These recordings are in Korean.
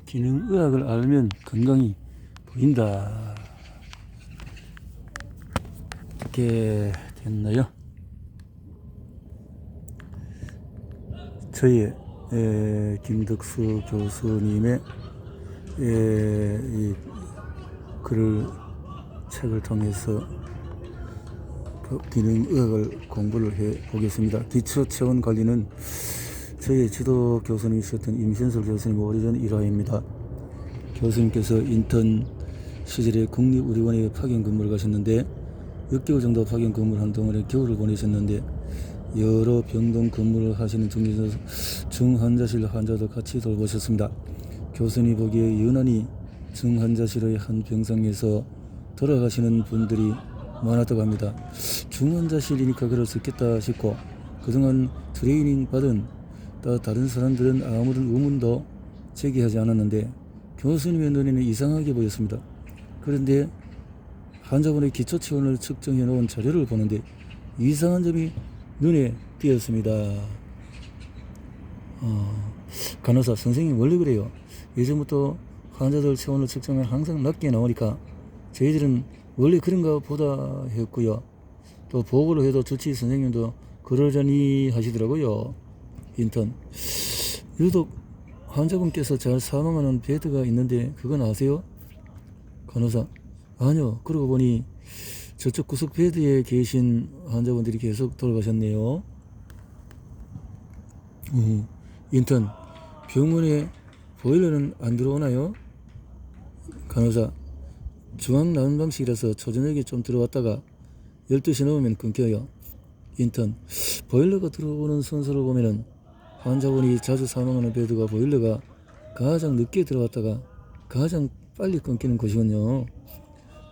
기능의학을 알면 건강이 보인다. 어떻게 됐나요? 저희 김덕수 교수님의 이 글을 책을 통해서 기능의학을 공부를 해 보겠습니다. 기초체온 관리는 저희 지도 교수님이셨던 임신설 교수님 오래전 일화입니다. 교수님께서 인턴 시절에 국립의료원에 파견 근무를 가셨는데 6개월 정도 파견 근무를 한 동안에 겨울을 보내셨는데 여러 병동 근무를 하시는 중환자실 환자도 같이 돌보셨습니다. 교수님 보기에 유난히 중환자실의 한 병상에서 돌아가시는 분들이 많았다고 합니다. 중환자실이니까 그럴 수 있겠다 싶고 그동안 트레이닝 받은 다른 사람들은 아무런 의문도 제기하지 않았는데 교수님의 눈에는 이상하게 보였습니다. 그런데 환자분의 기초체온을 측정해 놓은 자료를 보는데 이상한 점이 눈에 띄었습니다. 간호사 선생님 원래 그래요. 예전부터 환자들 체온을 측정하면 항상 낮게 나오니까 저희들은 원래 그런가 보다 했고요. 또 보고를 해도 주치 선생님도 그러려니 하시더라고요. 인턴. 유독 환자분께서 잘 사망하는 베드가 있는데 그건 아세요? 간호사. 아니요. 그러고 보니 저쪽 구석 베드에 계신 환자분들이 계속 돌아가셨네요. 인턴. 병원에 보일러는 안 들어오나요? 간호사. 중앙 난방실이라서 초저녁에 좀 들어왔다가 12시 넘으면 끊겨요. 인턴. 보일러가 들어오는 순서를 보면은 환자분이 자주 사망하는 베드가 보일러가 가장 늦게 들어왔다가 가장 빨리 끊기는 곳이군요.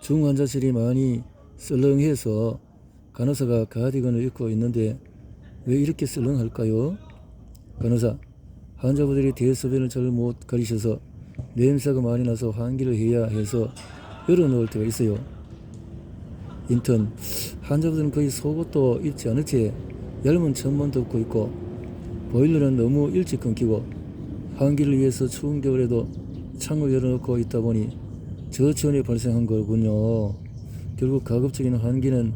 중환자실이 많이 썰렁해서 간호사가 가디건을 입고 있는데 왜 이렇게 썰렁할까요? 간호사. 환자분들이 대소변을 잘 못 가리셔서 냄새가 많이 나서 환기를 해야 해서 열어놓을 때가 있어요. 인턴. 환자분들은 거의 속옷도 입지 않은 채 얇은 천만 덮고 있고 보일러는 너무 일찍 끊기고 환기를 위해서 추운 겨울에도 창을 열어놓고 있다 보니 저체온이 발생한 거군요. 결국 가급적인 환기는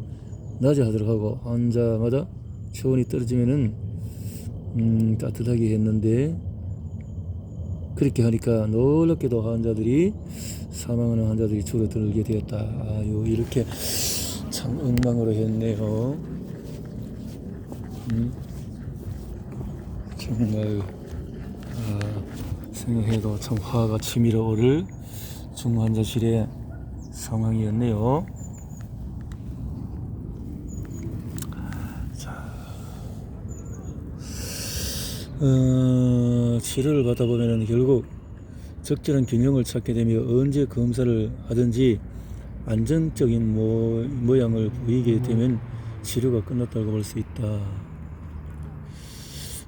낮에 하도록 하고 환자마다 체온이 떨어지면은 따뜻하게 했는데 그렇게 하니까 놀랍게도 환자들이 사망하는 환자들이 줄어들게 되었다. 아유 이렇게 참 엉망으로 했네요. 정말 생각해도 참 화가 치밀어 오를 중환자실의 상황이었네요. 자, 치료를 받다 보면은 결국 적절한 균형을 찾게 되며 언제 검사를 하든지 안정적인 모양을 보이게 되면 치료가 끝났다고 볼 수 있다.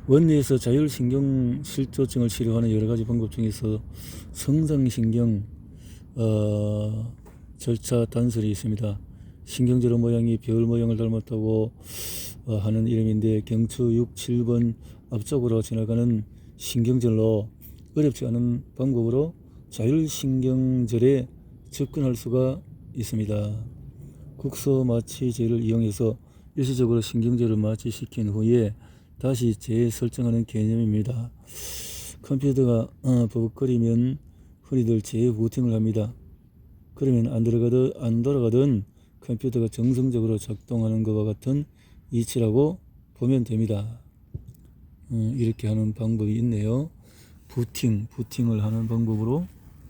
원리에서 자율신경실조증을 치료하는 여러가지 방법 중에서 성장신경 절차 단설이 있습니다. 신경제로 모양이 별 모양을 닮았다고 하는 이름인데 경추 6, 7번 앞쪽으로 지나가는 신경절로 어렵지 않은 방법으로 자율신경절에 접근할 수가 있습니다. 국소 마취제를 이용해서 일시적으로 신경절을 마취시킨 후에 다시 재설정하는 개념입니다. 컴퓨터가 버벅거리면 흔히들 재부팅을 합니다. 그러면 안 돌아가던 컴퓨터가 정상적으로 작동하는 것과 같은 이치라고 보면 됩니다. 이렇게 하는 방법이 있네요. 부팅을 하는 방법으로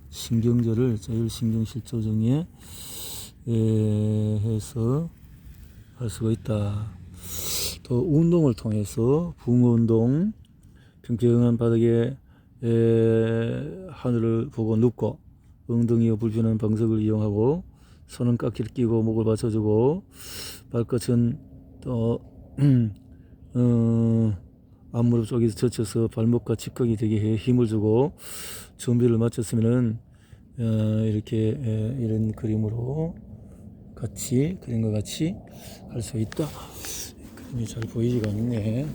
신경절을 자율신경실조정에 해서 할 수가 있다. 또 운동을 통해서 붕운동, 평평한 바닥에 하늘을 보고 눕고 엉덩이와 불편한 방석을 이용하고 손은 깍지를 끼고 목을 받쳐주고 발끝은 또 앞무릎 쪽에서 젖혀서 발목과 직각이 되게 해 힘을 주고 준비를 마쳤으면은 이렇게 이런 그림으로 그림과 같이 할 수 있다. 그림이 잘 보이지가 않네.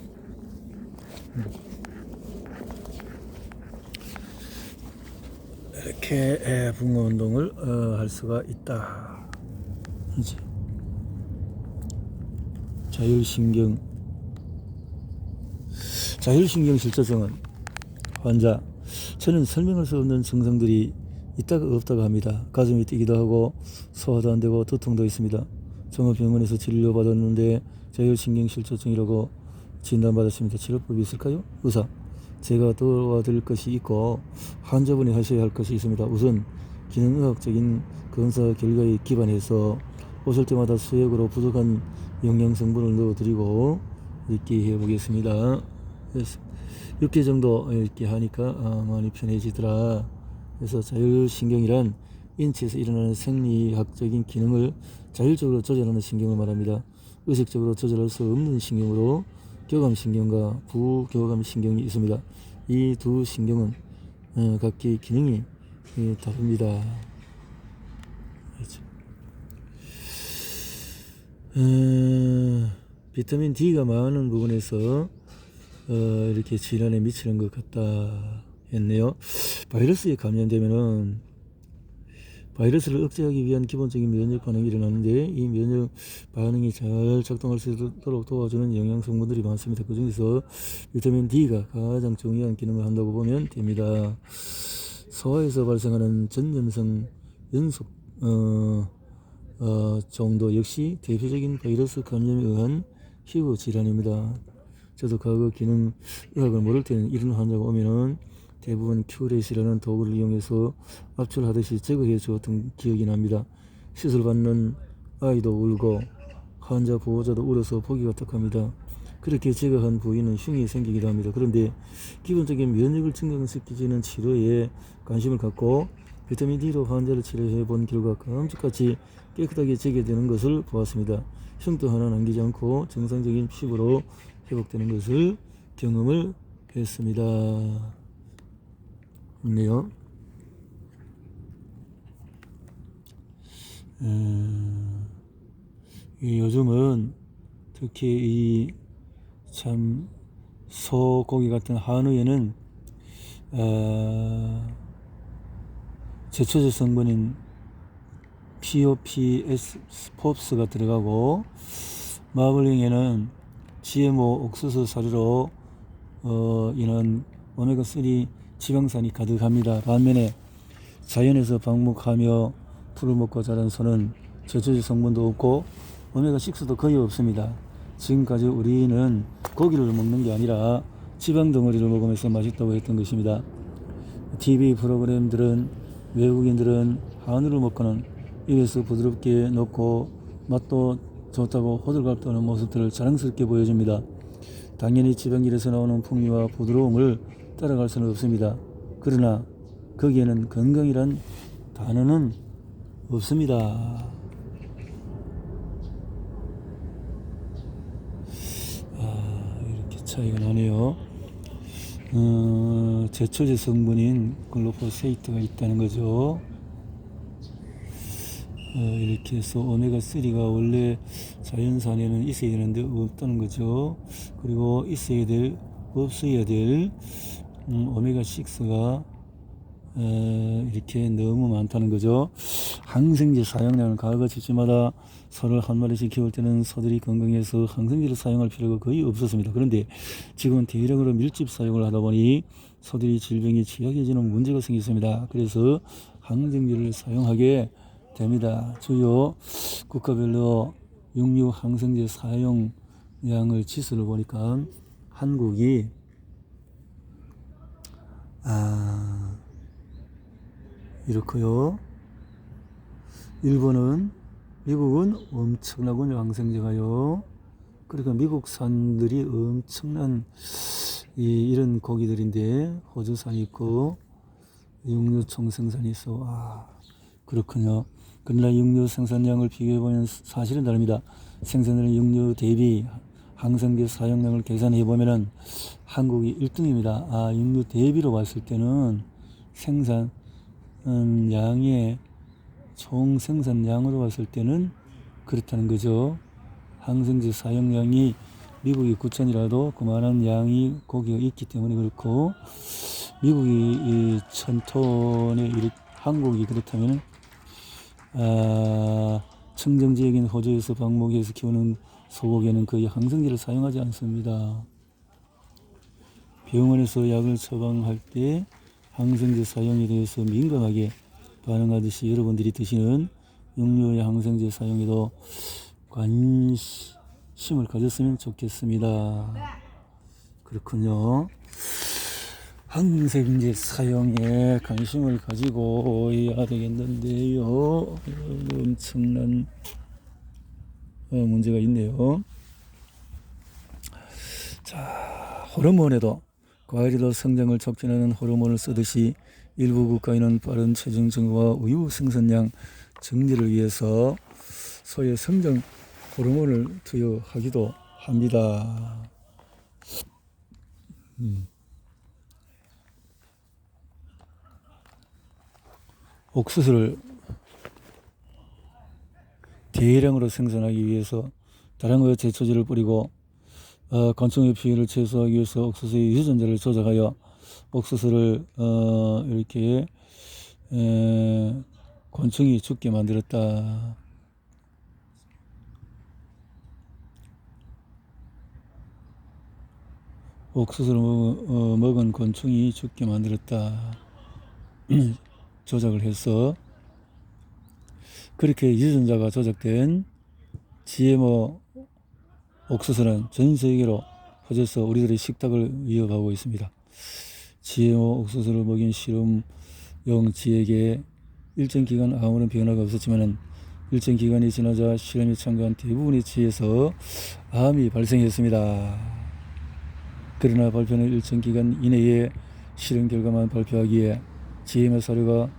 이렇게 붕어 운동을 할 수가 있다. 이제 자율신경 실조증은 환자 저는 설명할 수 없는 증상들이 있다가 없다가 합니다. 가슴이 뛰기도 하고 소화도 안 되고 두통도 있습니다. 종합병원에서 진료받았는데 자율신경실조증이라고 진단받았습니다. 치료법이 있을까요? 의사, 제가 도와드릴 것이 있고 환자분이 하셔야 할 것이 있습니다. 우선 기능의학적인 검사 결과에 기반해서 오실 때마다 수액으로 부족한 영양성분을 넣어드리고 이렇게 해보겠습니다. 6개 정도 이렇게 하니까 많이 편해지더라. 그래서 자율신경이란 인체에서 일어나는 생리학적인 기능을 자율적으로 조절하는 신경을 말합니다. 의식적으로 조절할 수 없는 신경으로 교감신경과 부교감신경이 있습니다. 이 두 신경은 각기 기능이 다릅니다. 비타민 D가 많은 부분에서 이렇게 질환에 미치는 것 같다 했네요. 바이러스에 감염되면은 바이러스를 억제하기 위한 기본적인 면역 반응이 일어나는데 이 면역 반응이 잘 작동할 수 있도록 도와주는 영양성분들이 많습니다. 그 중에서 비타민 D가 가장 중요한 기능을 한다고 보면 됩니다. 소화에서 발생하는 전염성 연속 정도 역시 대표적인 바이러스 감염에 의한 피부 질환입니다. 저도 과거 기능 의학을 모를 때는 이런 환자가 오면은 대부분 큐렛이라는 도구를 이용해서 압출하듯이 제거해 주었던 기억이 납니다. 시술 받는 아이도 울고 환자 보호자도 울어서 보기가 딱합니다. 그렇게 제거한 부위는 흉이 생기기도 합니다. 그런데 기본적인 면역을 증강시키는 치료에 관심을 갖고 비타민 D로 환자를 치료해 본 결과 감쪽같이 깨끗하게 제거되는 것을 보았습니다. 흉도 하나 남기지 않고 정상적인 피부로 회복되는 것을 경험을 했습니다. 네요. 요즘은 특히 이 참 소고기 같은 한우에는 제초제 성분인 POPS 가 들어가고 마블링에는 GMO 옥수수 사료로 인한 오메가3 지방산이 가득합니다. 반면에 자연에서 방목하며 풀을 먹고 자란 소는 제초제 성분도 없고 오메가6도 거의 없습니다. 지금까지 우리는 고기를 먹는 게 아니라 지방 덩어리를 먹으면서 맛있다고 했던 것입니다. TV 프로그램들은 외국인들은 한우를 먹고는 입에서 부드럽게 넣고 맛도 좋다고 호들갑 떠는 모습들을 자랑스럽게 보여줍니다. 당연히 지방질에서 나오는 풍미와 부드러움을 따라갈 수는 없습니다. 그러나 거기에는 건강이란 단어는 없습니다. 이렇게 차이가 나네요. 제초제 성분인 글루코세이트가 있다는 거죠. 이렇게 해서 오메가3가 원래 자연산에는 있어야 되는데 없다는 거죠. 그리고 없어야 될 오메가6가 이렇게 너무 많다는 거죠. 항생제 사용량은 과거 집집마다 소를 한 마리씩 키울 때는 소들이 건강해서 항생제를 사용할 필요가 거의 없었습니다. 그런데 지금은 대량으로 밀집 사용을 하다 보니 소들이 질병에 취약해지는 문제가 생겼습니다. 그래서 항생제를 사용하게 됩니다. 주요 국가별로 육류 항생제 사용량을 지수를 보니까 한국이 이렇고요. 미국은 엄청나군요. 항생제가요. 그러니까 미국산들이 엄청난 이런 고기들인데 호주산이 있고 육류총 생산이 있어. 그렇군요. 그러나 육류 생산량을 비교해보면 사실은 다릅니다. 생산되는 육류 대비 항생제 사용량을 계산해보면 한국이 1등입니다. 육류 대비로 봤을 때는 양의 총 생산량으로 봤을 때는 그렇다는 거죠. 항생제 사용량이 미국이 9천이라도 그만한 양이 고기가 있기 때문에 그렇고 미국이 1000톤에 한국이 그렇다면 청정지역인 호주에서 방목에서 키우는 소고기는 거의 항생제를 사용하지 않습니다. 병원에서 약을 처방할 때 항생제 사용에 대해서 민감하게 반응하듯이 여러분들이 드시는 육류의 항생제 사용에도 관심을 가졌으면 좋겠습니다. 그렇군요. 항생제 사용에 관심을 가지고 해야 되겠는데요. 엄청난 문제가 있네요. 자, 호르몬에도 과일이도 성장을 촉진하는 호르몬을 쓰듯이 일부 국가에는 빠른 체중 증가와 우유 생산량 증대를 위해서 소의 성장 호르몬을 투여하기도 합니다. 옥수수를 대량으로 생산하기 위해서 다량의 제초제를 뿌리고 곤충의 피해를 최소화하기 위해서 옥수수의 유전자를 조작하여 옥수수를 이렇게 곤충이 죽게 만들었다. 옥수수를 먹은 곤충이 죽게 만들었다. 조작을 해서 그렇게 유전자가 조작된 GMO 옥수수는 전 세계로 퍼져서 우리들의 식탁을 위협하고 있습니다. GMO 옥수수를 먹인 실험용 쥐에게 일정 기간 아무런 변화가 없었지만 일정 기간이 지나자 실험에 참가한 대부분의 쥐에서 암이 발생했습니다. 그러나 발표는 일정 기간 이내에 실험 결과만 발표하기에 GMO 사료가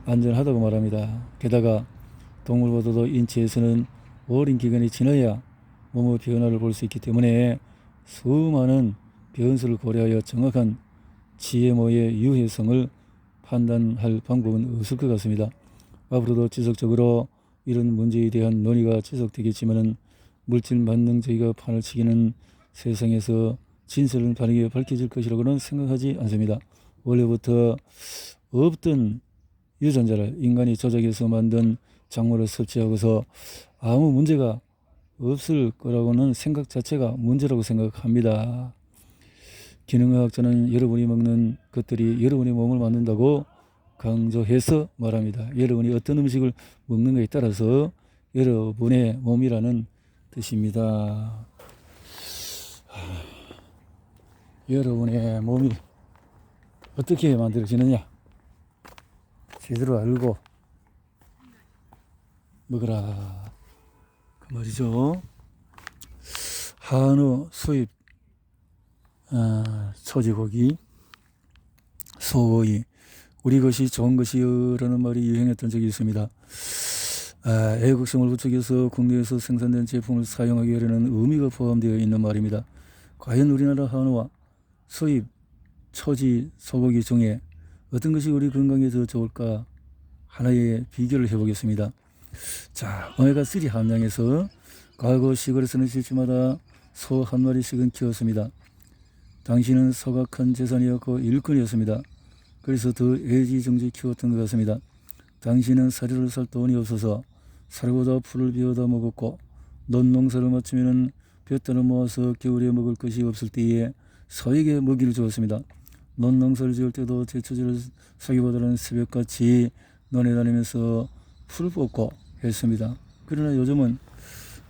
안전하다고 말합니다. 게다가 동물보다도 인체에서는 오랜 기간이 지나야 몸의 변화를 볼 수 있기 때문에 수많은 변수를 고려하여 정확한 GMO의 유해성을 판단할 방법은 없을 것 같습니다. 앞으로도 지속적으로 이런 문제에 대한 논의가 지속되겠지만 물질 만능주의가 판을 치기는 세상에서 진실은 바르게 밝혀질 것이라고는 생각하지 않습니다. 원래부터 없던 유전자를 인간이 조작해서 만든 작물을 섭취하고서 아무 문제가 없을 거라고는 생각 자체가 문제라고 생각합니다. 기능의학자는 여러분이 먹는 것들이 여러분의 몸을 만든다고 강조해서 말합니다. 여러분이 어떤 음식을 먹는가에 따라서 여러분의 몸이라는 뜻입니다. 여러분의 몸이 어떻게 만들어지느냐 제대로 알고 먹으라 그 말이죠. 한우 수입 초지고기 소고기 우리 것이 좋은 것이라는 말이 유행했던 적이 있습니다. 애국심을 부추겨서 국내에서 생산된 제품을 사용하기 하려는 의미가 포함되어 있는 말입니다. 과연 우리나라 한우와 수입 초지 소고기 중에 어떤 것이 우리 건강에 더 좋을까 하나의 비교를 해보겠습니다. 자, 오메가3 함량에서 과거 시골에서는 실주마다 소 한 마리씩은 키웠습니다. 당시는 소가 큰 재산이었고 일꾼이었습니다. 그래서 더 애지중지 키웠던 것 같습니다. 당시는 사료를 살 돈이 없어서 사료보다 풀을 베어다 먹었고 논농사를 마치면 볕대를 모아서 겨울에 먹을 것이 없을 때에 소에게 먹이를 주었습니다. 논농사를 지을 때도 제초제를 사기보다는 새벽같이 논에 다니면서 풀을 뽑고 했습니다. 그러나 요즘은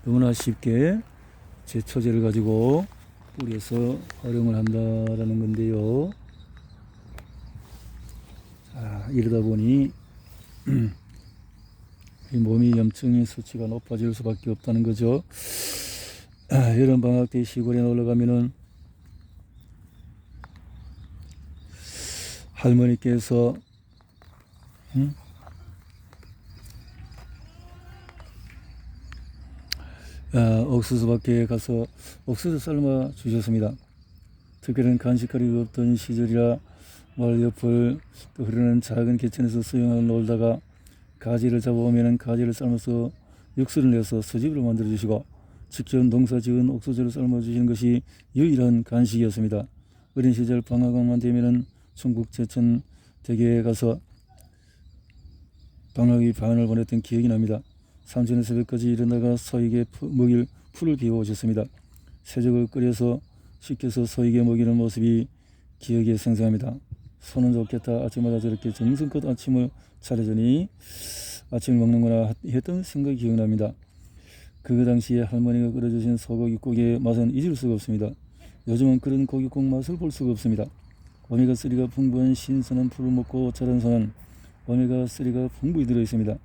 너무나 쉽게 제초제를 가지고 뿌려서 활용을 한다라는 건데요. 자, 이러다 보니 이 몸이 염증의 수치가 높아질 수밖에 없다는 거죠. 여름 방학 때 시골에 놀러 가면은 할머니께서 옥수수밭에 가서 옥수수 삶아 주셨습니다. 특별한 간식거리가 없던 시절이라 마을 옆을 또 흐르는 작은 개천에서 수영을 놀다가 가지를 잡아오면 가지를 삶아서 육수를 내서 수집으로 만들어 주시고 직접 농사 지은 옥수수를 삶아 주시는 것이 유일한 간식이었습니다. 어린 시절 방학만 되면 충북 제천 대교에 가서 방학이 반을 보냈던 기억이 납니다. 삼촌은 새벽까지 일어나가 소에게 먹일 풀을 비워오셨습니다. 새죽을 끓여서 식혀서 소에게 먹이는 모습이 기억에 생생합니다. 손은 좋겠다. 아침마다 저렇게 정성껏 아침을 차려주니 아침을 먹는구나 했던 생각이 기억납니다. 그 당시에 할머니가 끓여주신 소고기국의 맛은 잊을 수가 없습니다. 요즘은 그런 고깃국 맛을 볼 수가 없습니다. 오메가3가 풍부한 신선한 풀을 먹고 자란 소는 오메가3가 풍부히 들어있습니다.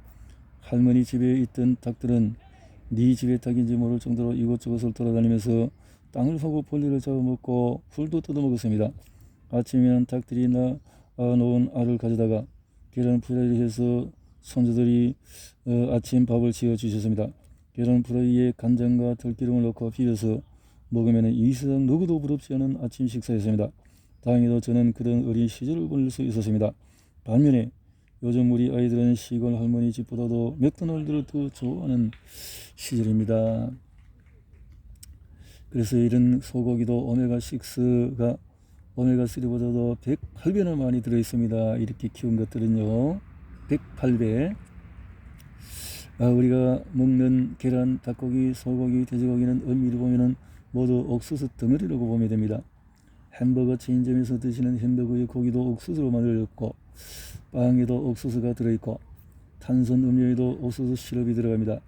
할머니 집에 있던 닭들은 네 집의 닭인지 모를 정도로 이곳저곳을 돌아다니면서 땅을 파고 벌레를 잡아먹고 풀도 뜯어먹었습니다. 아침에는 닭들이 낳아놓은 알을 가져다가 계란 프라이를 해서 손주들이 아침 밥을 지어주셨습니다. 계란 프라이에 간장과 들기름을 넣고 비벼서 먹으면 이 세상 누구도 부럽지 않은 아침 식사였습니다. 다행히도 저는 그런 어린 시절을 보낼 수 있었습니다. 반면에 요즘 우리 아이들은 시골 할머니 집보다도 맥도날드를 더 좋아하는 시절입니다. 그래서 이런 소고기도 오메가6가 오메가3보다도 108배나 많이 들어있습니다. 이렇게 키운 것들은요. 108배. 우리가 먹는 계란, 닭고기, 소고기, 돼지고기는 엄밀히 보면 모두 옥수수 덩어리라고 보면 됩니다. 햄버거 체인점에서 드시는 햄버거의 고기도 옥수수로 만들어졌고 빵에도 옥수수가 들어있고 탄산 음료에도 옥수수 시럽이 들어갑니다.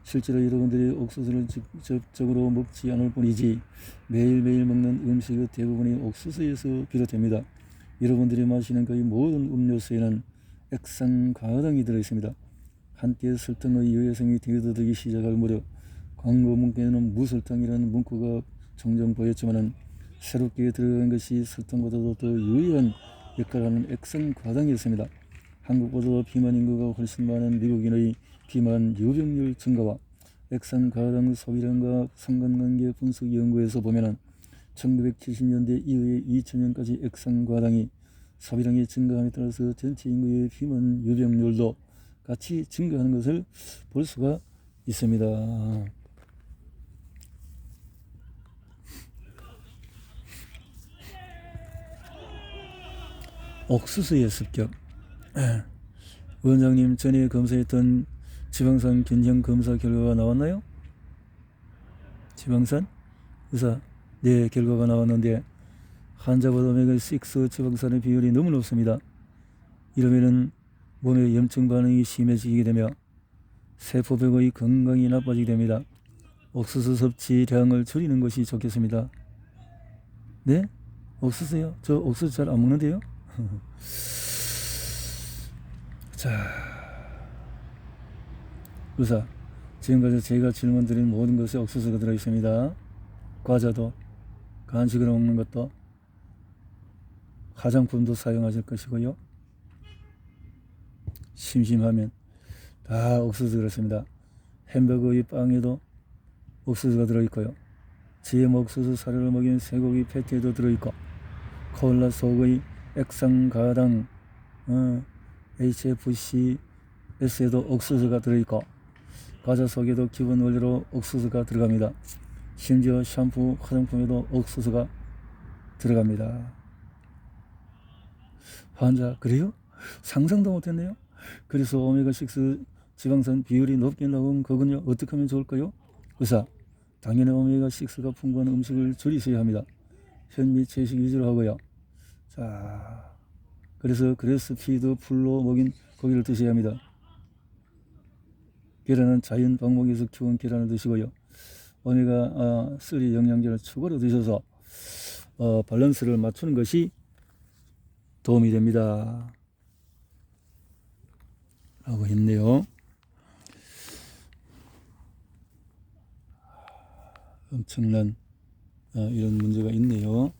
실제로 여러분들이 옥수수를 직접적으로 먹지 않을 뿐이지 매일매일 먹는 음식의 대부분이 옥수수에서 비롯됩니다. 여러분들이 마시는 거의 모든 음료수에는 액상과당이 들어있습니다. 한때 설탕의 유해성이 뛰어들기 시작할 무렵 광고 문구에는 무설탕이라는 문구가 종종 보였지만 새롭게 들어간 것이 설탕보다도 더 유해한 역할을 하는 액상과당이었습니다. 한국보다도 비만 인구가 훨씬 많은 미국인의 비만 유병률 증가와 액상과당 소비량과 상관관계 분석 연구에서 보면 1970년대 이후에 2000년까지 액상과당이 소비량이 증가함에 따라서 전체 인구의 비만 유병률도 같이 증가하는 것을 볼 수가 있습니다. 옥수수의 습격. 원장님, 전에 검사했던 지방산 균형 검사 결과가 나왔나요? 지방산? 의사, 네, 결과가 나왔는데 환자보다 오메가6 지방산의 비율이 너무 높습니다. 이러면은 몸의 염증 반응이 심해지게 되며 세포벽의 건강이 나빠지게 됩니다. 옥수수 섭취량을 줄이는 것이 좋겠습니다. 네? 옥수수요? 저 옥수수 잘 안 먹는데요? 자, 의사, 지금까지 제가 질문드린 모든 것에 옥수수가 들어있습니다. 과자도, 간식으로 먹는 것도, 화장품도 사용하실 것이고요. 심심하면 다 옥수수 들어있습니다. 햄버거의 빵에도 옥수수가 들어있고요. GM 옥수수 사료를 먹인 쇠고기 패티에도 들어있고, 콜라 속의 액상과당 HFCS에도 옥수수가 들어있고, 과자 속에도 기본 원료로 옥수수가 들어갑니다. 심지어 샴푸, 화장품에도 옥수수가 들어갑니다. 환자, 그래요? 상상도 못했네요. 그래서 오메가6 지방산 비율이 높게 나온 거군요. 어떻게 하면 좋을까요? 의사, 당연히 오메가6가 풍부한 음식을 줄이셔야 합니다. 현미 채식 위주로 하고요. 자, 그래서 그래스피드 풀로 먹인 고기를 드셔야 합니다. 계란은 자연 방목에서 키운 계란을 드시고요. 오메가3 영양제를 추가로 드셔서 밸런스를 맞추는 것이 도움이 됩니다. 라고 했네요. 엄청난 이런 문제가 있네요.